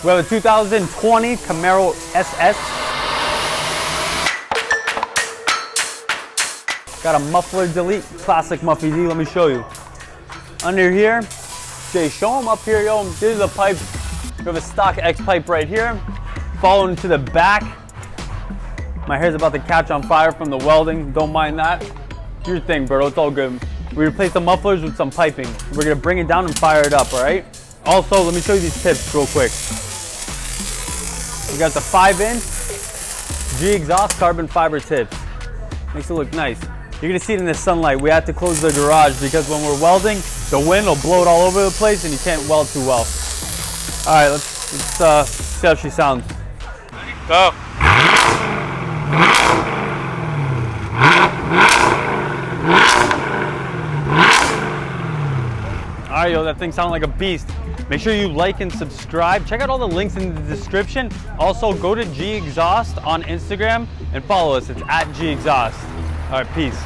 We have a 2020 Camaro SS. Got a muffler delete, classic Muffy D. Let me show you. Under here, Jay, show them up here, yo. This is the pipe. We have a stock X pipe right here. Following to the back. My hair's about to catch on fire from the welding. Don't mind that. Do your thing, bro. It's all good. We replaced the mufflers with some piping. We're gonna bring it down and fire it up, all right? Also, let me show you these tips real quick. We got the 5-inch G exhaust carbon fiber tips. Makes it look nice. You're gonna see it in the sunlight. We had to close the garage because when we're welding, the wind will blow it all over the place and you can't weld too well. All right, let's see how she sounds. Go. All right, yo, that thing sounded like a beast. Make sure you like and subscribe. Check out all the links in the description. Also, go to G Exhaust on Instagram and follow us. It's @G Exhaust. All right, peace.